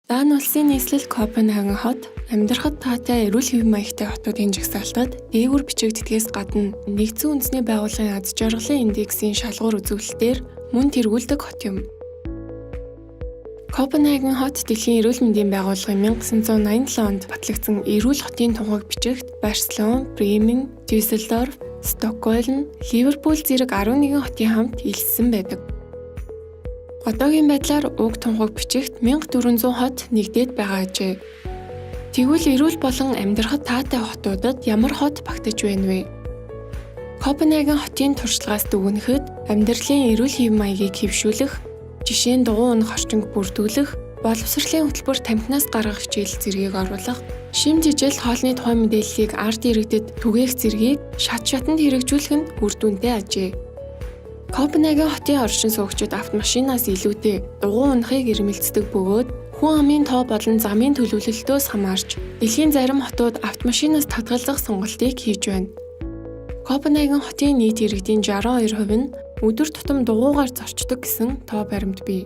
Дани улсын нийслэл Копенгаген хот амьдрахад таатай эрүүл хэвийн маягтай хотуудын жагсаалтад дээгүүр бичигддгээс гадна нэгдсэн үндэсний байгууллагын аз жаргалын индексийн шалгуур үзүүлэлтээр мөн тэргүүлдэг хот юм. Копенгаген хот дэлхийн эрүүл мэндийн байгууллагын 1987 онд батлагдсан эрүүл хотын тунхаг бичигт Барселон, Бремен, Дюссельдорф, Стокгольм, Ливерпуль зэрэг 11 хотын хамт илссэн байдаг. Одоогийн байдлаар уг тунхаг бичигт 1400 хот нэгдээд байгаа ажээ. Тэгвэл эрүүл болон амьдрахад таатай хотуудад ямар хот багтаж байна вэ? Копенгаген хотын туршлагаас дүгнэхэд амьдралын эрүүл хэвийн маягийг хэвшүүлэх, жишээ нь дугуй унах орчинг бүрдүүлэх, боловсролын хөтөлбөр тамхинаас гаргах хичээл зэргийг оруулах, шим жижил хоолны тухай мэдээллийг ард иргэдэд түгээх зэргийг шатанд хэрэгжүүлэх нь үр дүнтэй ажээ. Копенгаген хотын оршин суугчид автомашинаас илүүтэй дугуй унахыг эрмэлздэг бөгөөд хүн амын тоо болон замын төлөвлөлтөөс хамаарч дэлхийн зарим хотууд автомашинаас татгалзах сонголтыг хийж байна. Копенгаген хотын нийт иргэдийн 62% нь өдөр тутам дугуйгаар зорчдог гэсэн тоо баримт бий.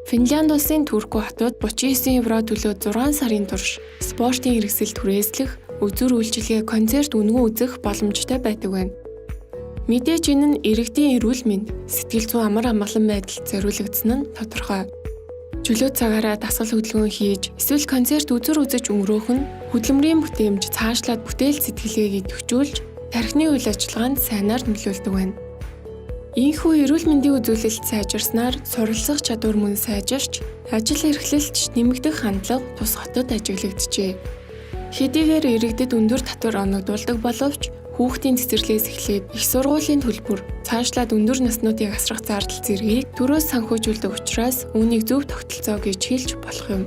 Финлянд улсын Турку хотод 39 евро төлөөд 6 сарын турш спортын хэрэгсэл түрээслэх, үзүр үйлчилгээ, концерт үнгүй үзэх боломжтой байдаг байна. Мэдээж энэ нь иргэдийн эрүүл мэнд, сэтгэл зүйн амар амгалан байдалд зориулагдсан нь тодорхой. Чөлөө цагаараа дасгал хөдөлгөөн хийж, эсвэл концерт үзэж өнгөрөөх нь хөдөлмөрийн бүтээмж цаашлаад бүтээл сэтгэлгээг идэвхжүүлж, тархины үйл ажиллагаанд сайнаар нөлөөлдөг байна. Ийхүү эрүүл мэндийн үзүүлэлт сайжирснаар суралцах чадвар мөн сайжирч, ажил эрхлэлт нэмэгдэх хандлага тус хотод ажиглагджээ. Хэдийгээр иргэдэд өндөр татвар оногдуулдаг боловч хүүхдийн цэцэрлэгээс эхлээд их сургуулийн төлбөр, цаашлаад өндөр наснуудыг асрах зардал зэргийг түрүүс санхүүжүүлдэг учраас үүнийг зөв тогтолцоо гэж хэлж болох юм.